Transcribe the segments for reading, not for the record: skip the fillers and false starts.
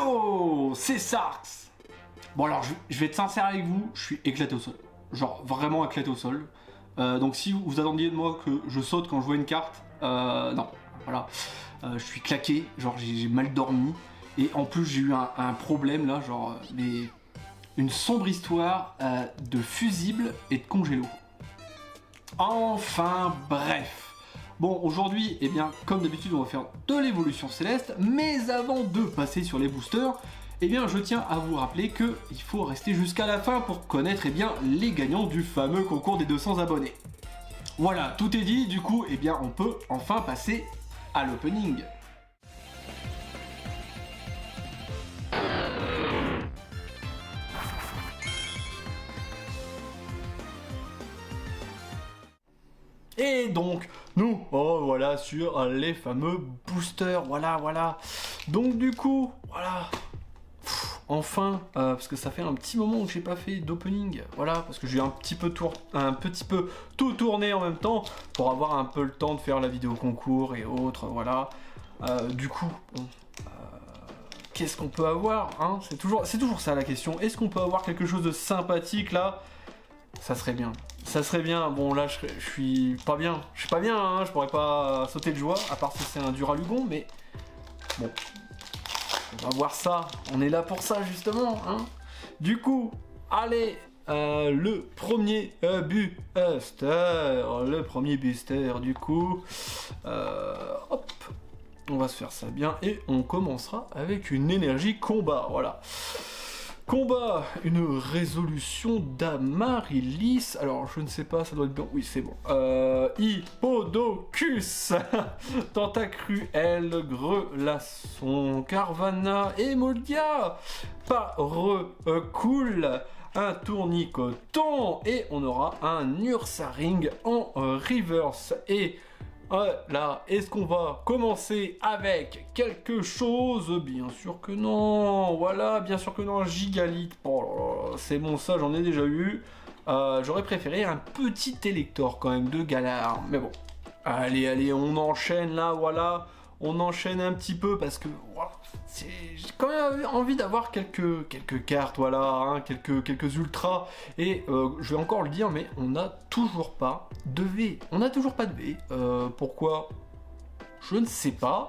Yo, c'est Sarx. Bon alors, je vais être sincère avec vous, je suis éclaté au sol. Genre, vraiment éclaté au sol. Donc si vous attendiez de moi que je saute quand je vois une carte, non, voilà. Je suis claqué, genre j'ai mal dormi. Et en plus j'ai eu un problème là, genre une sombre histoire de fusibles et de congélo. Enfin bref. Bon, aujourd'hui, eh bien, comme d'habitude, on va faire de l'évolution céleste, mais avant de passer sur les boosters, eh bien, je tiens à vous rappeler qu'il faut rester jusqu'à la fin pour connaître, eh bien, les gagnants du fameux concours des 200 abonnés. Voilà, tout est dit, du coup, eh bien, on peut enfin passer à l'opening. Et donc, nous, voilà, sur les fameux boosters, voilà. Donc du coup, voilà, enfin, parce que ça fait un petit moment que j'ai pas fait d'opening, voilà, parce que j'ai un petit peu tout tourné en même temps, pour avoir un peu le temps de faire la vidéo concours et autres, voilà. Du coup, bon, qu'est-ce qu'on peut avoir, hein? C'est toujours ça la question, est-ce qu'on peut avoir quelque chose de sympathique là? Ça serait bien. Ça serait bien. Bon là je suis pas bien. Je suis pas bien, hein, je pourrais pas sauter de joie, à part si c'est un Duralugon, mais bon. On va voir ça. On est là pour ça justement, hein. Du coup, allez, le premier booster. Le premier booster du coup. Hop. On va se faire ça bien et on commencera avec une énergie combat, voilà. Combat, une résolution d'Amaryllis. Alors, je ne sais pas, ça doit être bon. Oui, c'est bon. Hippodocus, Tentacruel, Grelasson, Carvanha, Emoldia, Cool, un Tournicoton, et on aura un Ursaring en reverse. Et là, est-ce qu'on va commencer avec quelque chose? Bien sûr que non. Voilà, bien sûr que non. Gigalith. Oh là là, c'est bon, ça, j'en ai déjà eu. J'aurais préféré un petit élector quand même de Galar. Mais bon. Allez, on enchaîne là, voilà. On enchaîne un petit peu parce que voilà, j'ai quand même envie d'avoir quelques cartes, voilà, hein, quelques ultras. Et je vais encore le dire, mais on n'a toujours pas de V. On n'a toujours pas de V. Pourquoi? Je ne sais pas,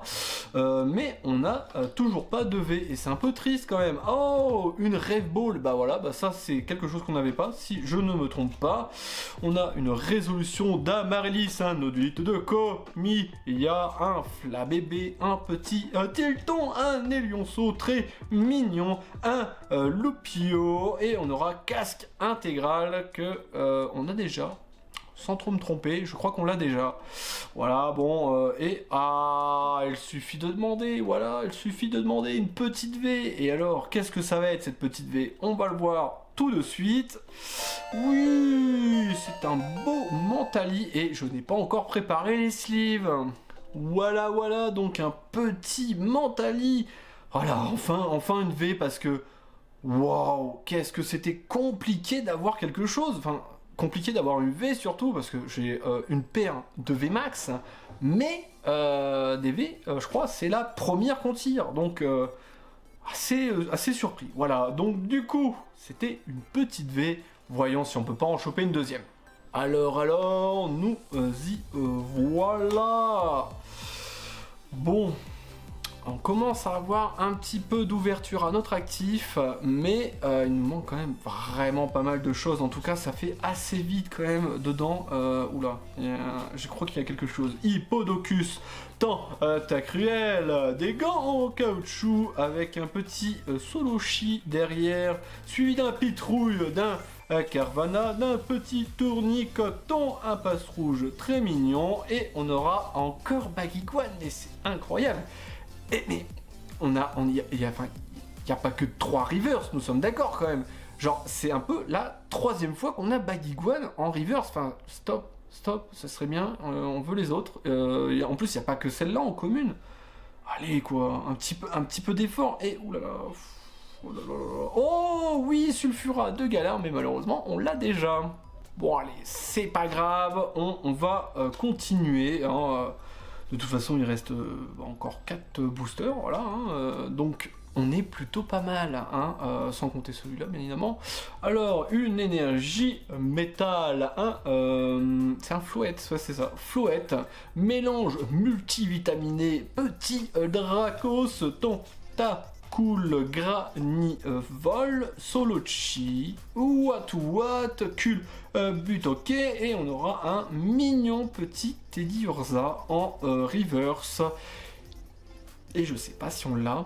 mais on n'a toujours pas de V, et c'est un peu triste quand même. Oh, une Rave Ball, bah voilà, bah ça c'est quelque chose qu'on n'avait pas, si je ne me trompe pas. On a une résolution d'Amaryllis, un Nodulite de Komi, il y a un Flabébé, un petit Tilton, un Élionceau très mignon, un Lupio, et on aura casque intégral que on a déjà. Sans trop me tromper, je crois qu'on l'a déjà. Voilà, bon, il suffit de demander, voilà, il suffit de demander une petite V. Et alors, qu'est-ce que ça va être cette petite V? On va le voir tout de suite. Oui, c'est un beau Mentali, et je n'ai pas encore préparé les sleeves. Voilà, donc un petit Mentali. Voilà, enfin une V, parce que, waouh, qu'est-ce que c'était compliqué d'avoir quelque chose, enfin... compliqué d'avoir une V surtout parce que j'ai une paire de V max, mais des V, je crois, c'est la première qu'on tire, donc assez surpris. Voilà, donc du coup, c'était une petite V. Voyons si on peut pas en choper une deuxième. Alors, nous y voilà. Bon. On commence à avoir un petit peu d'ouverture à notre actif, mais il nous manque quand même vraiment pas mal de choses. En tout cas, ça fait assez vite quand même dedans. Oula, je crois qu'il y a quelque chose. Hippodocus, Tentacruel, des gants en caoutchouc avec un petit Solochi derrière, suivi d'un Pitrouille, d'un Carvanha, d'un petit Tournicoton, un passe-rouge très mignon, et on aura encore Baguiguane, et c'est incroyable. Mais il y a pas que 3 reverse, nous sommes d'accord quand même. Genre, c'est un peu la 3e fois qu'on a Baguiguane en reverse. Enfin, stop, ça serait bien, on veut les autres. En plus, il n'y a pas que celle-là en commune. Allez, quoi, un petit peu d'effort. Et oulala, oh oui, Sulfura de Galar, mais malheureusement, on l'a déjà. Bon, allez, c'est pas grave, on va continuer, hein. De toute façon, il reste encore 4 boosters, voilà, hein, donc on est plutôt pas mal, hein, sans compter celui-là, bien évidemment. Alors, une énergie métal, hein, c'est un flouette, ouais, c'est ça, flouette, mélange multivitaminé, petit Dracos, Tentacool, Granivol, Solochi, Wat, Cul, Butoke, et on aura un mignon petit Teddy Urza en reverse. Et je sais pas si on l'a.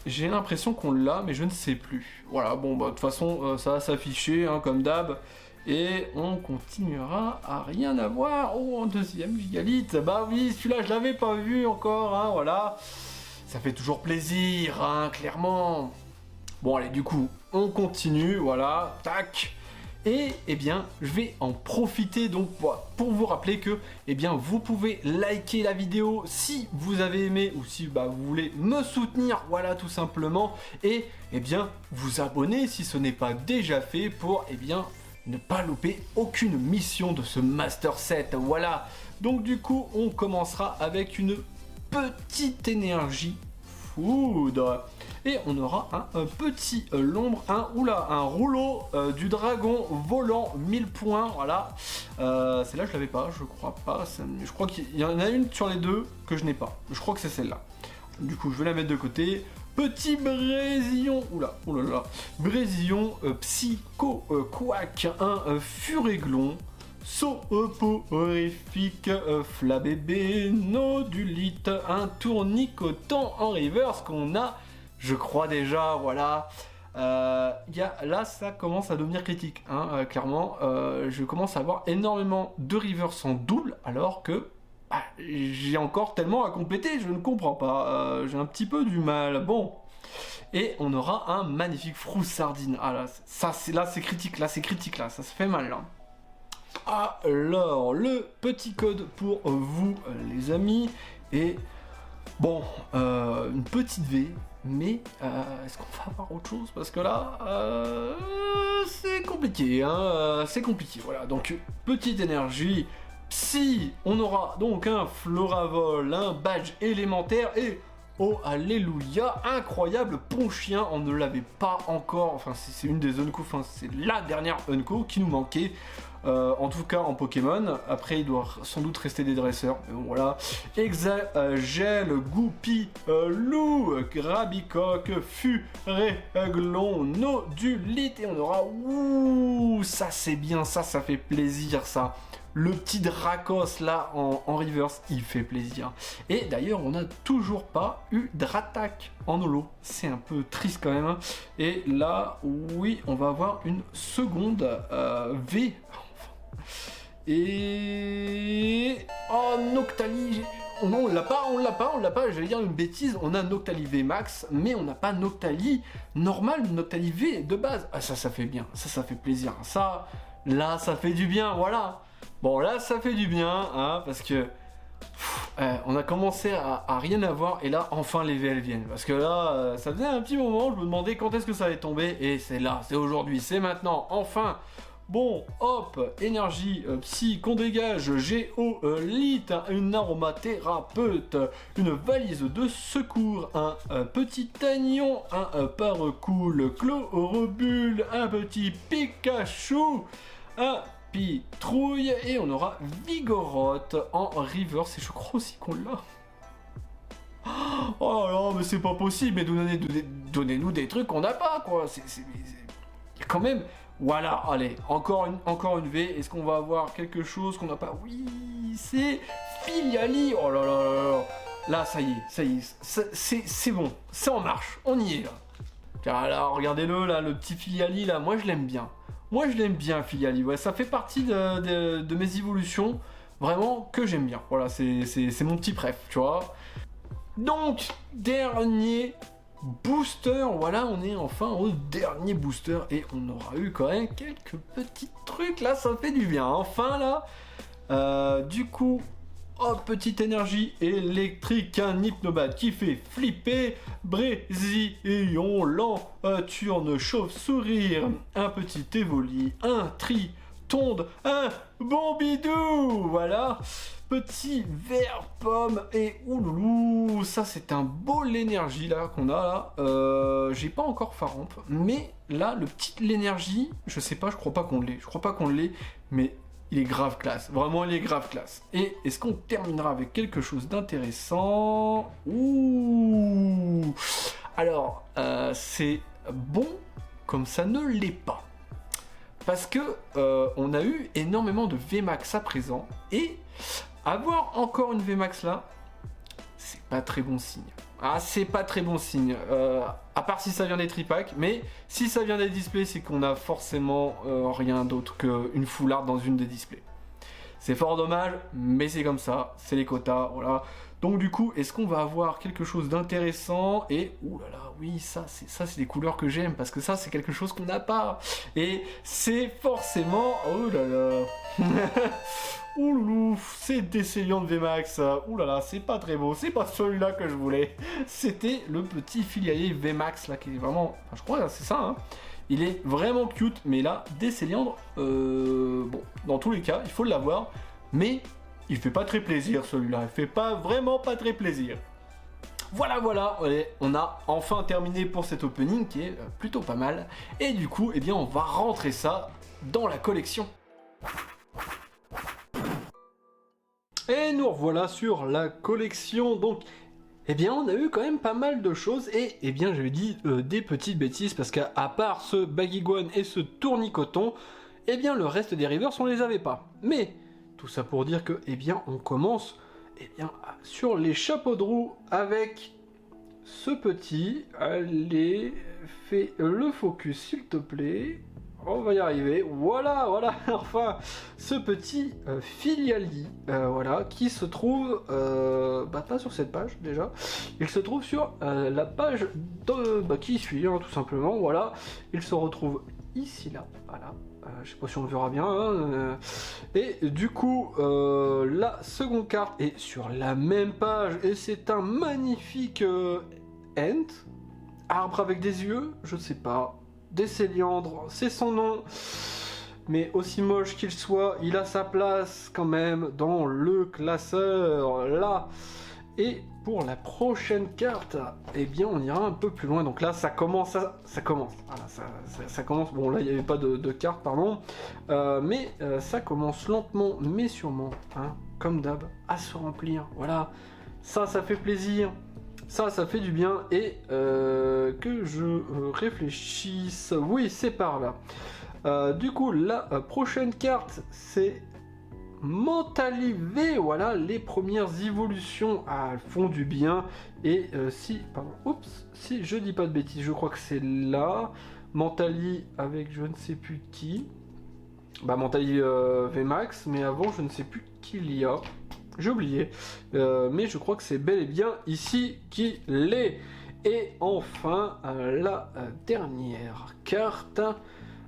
J'ai l'impression qu'on l'a, mais je ne sais plus. Voilà, bon, bah, de toute façon, ça va s'afficher, hein, comme d'hab. Et on continuera à rien avoir. Oh, en deuxième gigalite. Bah oui, celui-là, je l'avais pas vu encore, hein, voilà. Ça fait toujours plaisir, hein, clairement. Bon, allez, du coup, on continue, voilà, tac. Et eh bien, je vais en profiter donc pour vous rappeler que eh bien, vous pouvez liker la vidéo si vous avez aimé ou si vous voulez me soutenir, voilà tout simplement. Et eh bien, vous abonner si ce n'est pas déjà fait pour eh bien, ne pas louper aucune mission de ce Master Set. Voilà, donc du coup, on commencera avec une petite énergie foudre. Et on aura un petit l'ombre, un rouleau du dragon volant 1000 points, voilà. Celle-là, je l'avais pas, je crois pas. Je crois qu'il y en a une sur les deux que je n'ai pas. Je crois que c'est celle-là. Du coup, je vais la mettre de côté. Petit Brésillon, Brésillon Psycho Quack, un Furéglon, Soporifique, Flabébé, Nodulite, un Tournicotant en reverse qu'on a. Je crois déjà, voilà. Là, ça commence à devenir critique, hein, clairement. Je commence à avoir énormément de reverse en double, alors que j'ai encore tellement à compléter, je ne comprends pas. J'ai un petit peu du mal. Bon. Et on aura un magnifique Froussardine. Ah là, c'est critique, là, ça se fait mal, là. Alors, le petit code pour vous, les amis. Et bon, une petite V. Mais est-ce qu'on va avoir autre chose? Parce que là, c'est compliqué, hein, c'est compliqué. Voilà, donc petite énergie. Psy, on aura donc un Floravol, un badge élémentaire et oh alléluia, incroyable Ponchien. On ne l'avait pas encore, enfin c'est une des Unco, enfin c'est la dernière Unco qui nous manquait. En tout cas en Pokémon, après il doit sans doute rester des dresseurs, mais bon voilà. Exagel, Goupy, Loup, Grabicoque, Furéglon, Nodulite, et on aura, ouh, ça c'est bien, ça fait plaisir ça. Le petit Dracos là en reverse, il fait plaisir. Et d'ailleurs, on n'a toujours pas eu Dratak en holo. C'est un peu triste quand même. Et là, oui, on va avoir une seconde V. Et oh, Noctali, non, on l'a pas, j'allais dire une bêtise, on a Noctali V Max, mais on n'a pas Noctali normal, Noctali V de base. Ah, ça fait bien, ça fait plaisir. Ça, là, ça fait du bien, voilà. Bon, là, ça fait du bien, hein, parce que on a commencé à rien avoir, et là, enfin, les VL viennent. Parce que là, ça faisait un petit moment, je me demandais quand est-ce que ça allait tomber, et c'est là, c'est aujourd'hui, c'est maintenant, enfin. Bon, hop, énergie, psy, qu'on dégage, géolite, une aromathérapeute, une valise de secours, un petit agnon, un parcours, chlorobule, un petit Pikachu, un Pitrouille, et on aura Vigoroth en reverse, et je crois aussi qu'on l'a. Oh non, mais c'est pas possible, mais donnez-nous des trucs qu'on n'a pas, quoi. C'est quand même. Voilà, allez, encore une V. Est-ce qu'on va avoir quelque chose qu'on n'a pas? Oui, c'est Filiali. Oh là là là là. Là, ça y est, c'est bon, c'est en marche, on y est là. Car là, regardez-le là, le petit Filiali là, moi je l'aime bien. Filiali, ouais, ça fait partie de mes évolutions, vraiment, que j'aime bien. Voilà, c'est mon petit préf, tu vois. Donc, dernier booster, voilà, on est enfin au dernier booster et on aura eu quand même quelques petits trucs là, ça fait du bien, enfin là. Du coup, oh, petite énergie électrique, un hypnobate qui fait flipper, Brésillon, lent, turne, chauve-sourire, un petit évoli, un tonde un bon bidou. Voilà, petit vert pomme et ouloulou, ça c'est un beau l'énergie là qu'on a là. J'ai pas encore Faramp, mais là le petit l'énergie, je sais pas, je crois pas qu'on l'ait, mais il est grave classe, vraiment il est grave classe. Et est-ce qu'on terminera avec quelque chose d'intéressant? Ouh. Alors, c'est bon comme ça ne l'est pas. Parce que on a eu énormément de VMAX à présent, et avoir encore une VMAX là, c'est pas très bon signe. Ah, c'est pas très bon signe, à part si ça vient des tripacks, mais si ça vient des displays, c'est qu'on a forcément rien d'autre qu'une full art dans une des displays. C'est fort dommage, mais c'est comme ça, c'est les quotas, voilà. Donc du coup, est-ce qu'on va avoir quelque chose d'intéressant? Et, ouh là là, oui, ça c'est des couleurs que j'aime, parce que ça c'est quelque chose qu'on n'a pas. Et c'est forcément, oh là là, ouloulou, c'est Décéliant de VMAX, ouh là là, c'est pas très beau, c'est pas celui-là que je voulais. C'était le petit filialier VMAX là, qui est vraiment, enfin, je crois c'est ça, hein. Il est vraiment cute, mais là, Décéliandre, bon, dans tous les cas, il faut l'avoir, mais il fait pas très plaisir celui-là, il fait pas vraiment pas très plaisir. Voilà, voilà, on a enfin terminé pour cet opening qui est plutôt pas mal, et du coup, eh bien, on va rentrer ça dans la collection. Et nous revoilà sur la collection, donc... Eh bien, on a eu quand même pas mal de choses, et eh bien, j'avais dit des petites bêtises, parce qu'à part ce Baguiguane et ce Tournicoton, eh bien, le reste des rivers, on les avait pas. Mais, tout ça pour dire que, eh bien, on commence, eh bien, sur les chapeaux de roue, avec ce petit. Allez, fais le focus, s'il te plaît. On va y arriver, voilà, voilà, enfin, ce petit Filiali, voilà, qui se trouve, pas sur cette page, déjà, il se trouve sur la page qui suit, hein, tout simplement, voilà, il se retrouve ici, là, voilà, je sais pas si on le verra bien, hein, et du coup, la seconde carte est sur la même page, et c'est un magnifique Ent, arbre avec des yeux, je sais pas, Décéliandre, c'est son nom, mais aussi moche qu'il soit, il a sa place quand même dans le classeur, là. Et pour la prochaine carte, eh bien on ira un peu plus loin, donc là ça commence, ça commence, voilà, ça commence, bon là il n'y avait pas de carte, pardon, mais ça commence lentement, mais sûrement, hein, comme d'hab, à se remplir, voilà, ça fait plaisir. Ça fait du bien, et que je réfléchisse, oui c'est par là. Du coup la prochaine carte c'est Mentali V, voilà les premières évolutions, elles font du bien, et si je dis pas de bêtises, je crois que c'est là, Mentali avec je ne sais plus qui, Mentali VMAX, mais avant je ne sais plus qui il y a. J'ai oublié, mais je crois que c'est bel et bien ici qu'il est. Et enfin, la dernière carte,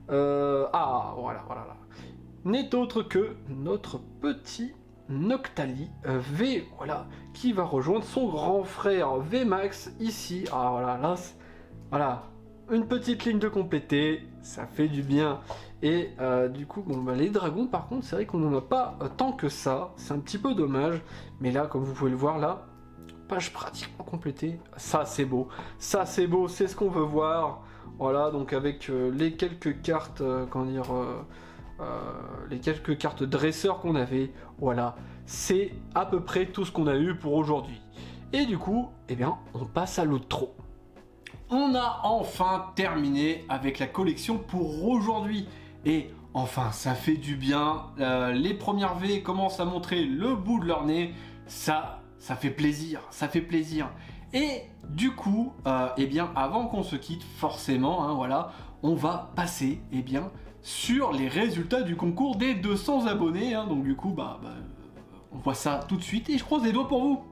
voilà, n'est autre que notre petit Noctali V, voilà, qui va rejoindre son grand frère VMAX ici. Ah voilà, là, voilà, une petite ligne de compléter, ça fait du bien. Et du coup, les dragons par contre, c'est vrai qu'on n'en a pas tant que ça, c'est un petit peu dommage, mais là, comme vous pouvez le voir là, page pratiquement complétée, ça c'est beau, c'est ce qu'on veut voir. Voilà, donc avec les quelques cartes, les quelques cartes dresseurs qu'on avait, voilà, c'est à peu près tout ce qu'on a eu pour aujourd'hui. Et du coup, eh bien, on passe à l'outro. On a enfin terminé avec la collection pour aujourd'hui. Et enfin, ça fait du bien. Les premières V commencent à montrer le bout de leur nez. Ça fait plaisir, Et du coup, eh bien, avant qu'on se quitte, forcément, hein, voilà, on va passer, eh bien, sur les résultats du concours des 200 abonnés. Hein. Donc du coup, on voit ça tout de suite et je croise les doigts pour vous.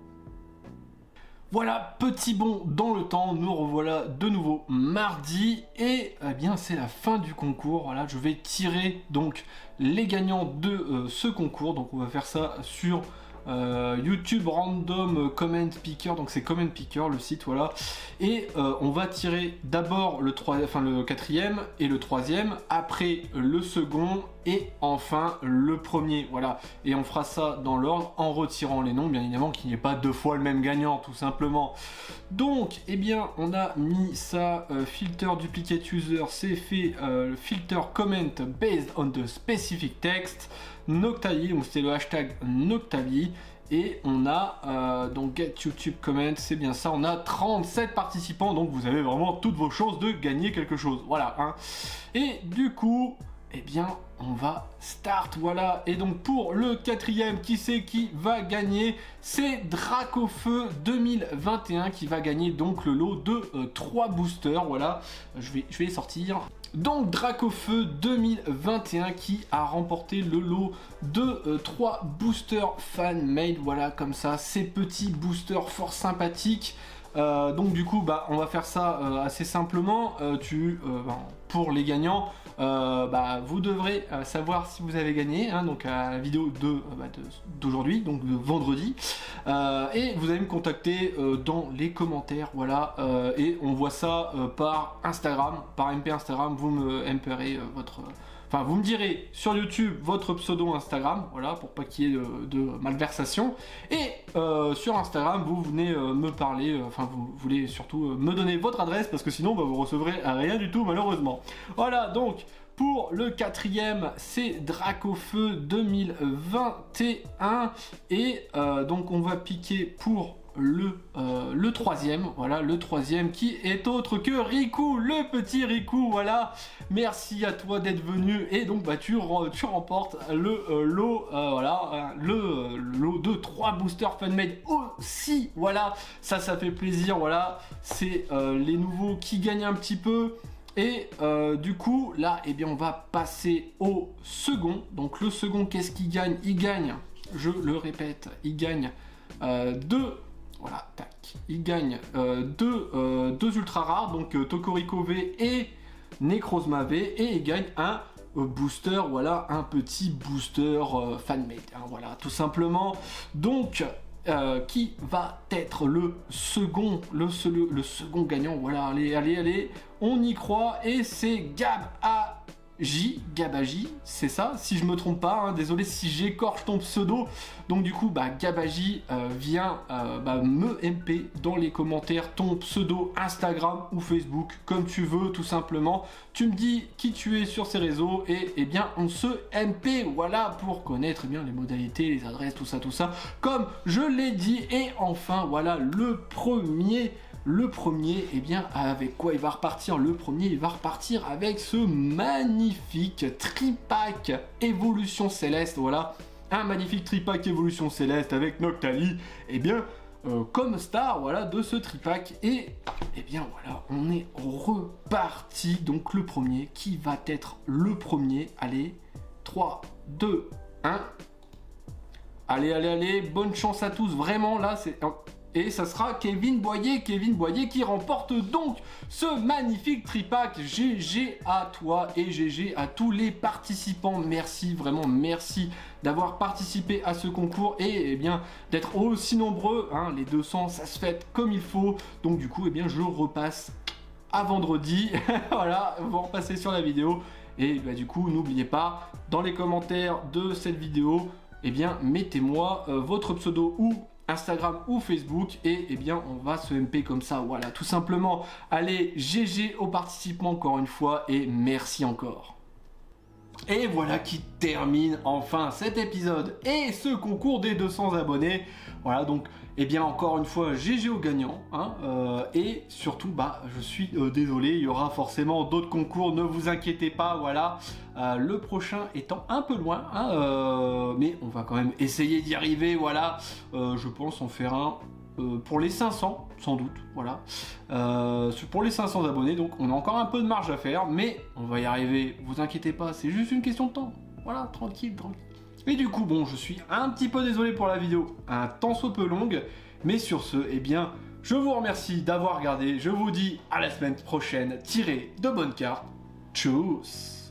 Voilà, petit bond dans le temps, nous revoilà de nouveau mardi, et eh bien c'est la fin du concours. Voilà, je vais tirer donc les gagnants de ce concours, donc on va faire ça sur YouTube Random Comment Picker, donc c'est Comment Picker le site, voilà. Et on va tirer d'abord le quatrième et le troisième, après le second et enfin le premier, voilà. Et on fera ça dans l'ordre en retirant les noms, bien évidemment, qu'il n'y ait pas 2 fois le même gagnant, tout simplement. Donc, eh bien, on a mis ça, filter duplicate user, c'est fait, filter comment based on the specific text, Noctali, donc c'est le hashtag Noctali. Et on a donc Get YouTube Comment, c'est bien ça, on a 37 participants, donc vous avez vraiment toutes vos chances de gagner quelque chose, voilà, hein. Et du coup, eh bien, on va start, voilà. Et donc pour le quatrième, qui c'est qui va gagner? C'est Dracofeu 2021 qui va gagner donc le lot de 3 boosters, voilà. Je vais les sortir. Donc Dracofeu 2021 qui a remporté le lot de 3 boosters fan-made, voilà, comme ça, ces petits boosters fort sympathiques. Donc du coup, bah, on va faire ça assez simplement. Pour les gagnants, vous devrez savoir si vous avez gagné, hein, donc à la vidéo d'aujourd'hui, donc de vendredi, et vous allez me contacter dans les commentaires, voilà, et on voit ça par Instagram, par MP Instagram. Vous me MPerez vous me direz sur YouTube votre pseudo Instagram, voilà, pour pas qu'il y ait de malversation. Et sur Instagram, vous venez me parler, vous voulez surtout me donner votre adresse, parce que sinon, vous recevrez rien du tout, malheureusement. Voilà, donc, pour le quatrième, c'est Dracofeu 2021. Et donc, on va piquer pour le troisième, voilà, le troisième qui est autre que Riku, le petit Riku, voilà. Merci à toi d'être venu, et donc tu remportes le lot, voilà, le lot de 3 boosters fan-made aussi, voilà, ça fait plaisir, voilà, c'est les nouveaux qui gagnent un petit peu. Et du coup là, eh bien, on va passer au second. Donc le second, qu'est-ce qu'il gagne? Il gagne, je le répète, il gagne 2. Voilà, tac. Il gagne 2 ultra rares, donc Tokoriko V et Necrozma V, et il gagne un booster, voilà, un petit booster fan-made, hein, voilà, tout simplement. Donc, qui va être le second gagnant? Voilà, allez, on y croit, et c'est Gabaji, c'est ça, si je me trompe pas, hein, désolé si j'écorche ton pseudo. Donc du coup, Gabaji, viens me MP dans les commentaires ton pseudo Instagram ou Facebook, comme tu veux, tout simplement. Tu me dis qui tu es sur ces réseaux, et eh bien on se MP, voilà, pour connaître les modalités, les adresses, tout ça, comme je l'ai dit. Et enfin, voilà, le premier, eh bien, avec quoi il va repartir? Le premier, il va repartir avec ce magnifique tripack Évolution Céleste, voilà, un magnifique tripack Évolution Céleste avec Noctali, eh bien, comme star, voilà, de ce tripack. Et eh bien, voilà, on est reparti. Donc le premier, qui va être le premier? Allez, 3, 2, 1. Allez, bonne chance à tous, vraiment, là, c'est... Et ça sera Kevin Boyer qui remporte donc ce magnifique tripack. GG à toi et GG à tous les participants. Merci, vraiment merci d'avoir participé à ce concours, et eh bien d'être aussi nombreux, hein, les 200, ça se fait comme il faut. Donc du coup, eh bien je repasse à vendredi. Voilà, vous repassez sur la vidéo, et du coup n'oubliez pas, dans les commentaires de cette vidéo, eh bien mettez-moi votre pseudo ou Instagram ou Facebook, et eh bien on va se MP comme ça, voilà, tout simplement. Allez, GG aux participants encore une fois, et merci encore. Et voilà qui termine enfin cet épisode et ce concours des 200 abonnés. Voilà, donc, eh bien, encore une fois, GG aux gagnants, hein, et surtout, je suis désolé, il y aura forcément d'autres concours, ne vous inquiétez pas, voilà, le prochain étant un peu loin, hein, mais on va quand même essayer d'y arriver, voilà, je pense en faire un pour les 500, sans doute, voilà, pour les 500 abonnés, donc on a encore un peu de marge à faire, mais on va y arriver, vous inquiétez pas, c'est juste une question de temps, voilà, tranquille. Et du coup, bon, je suis un petit peu désolé pour la vidéo, un tant soit peu longue, mais sur ce, eh bien, je vous remercie d'avoir regardé, je vous dis à la semaine prochaine, tirez de bonnes cartes, tchuss.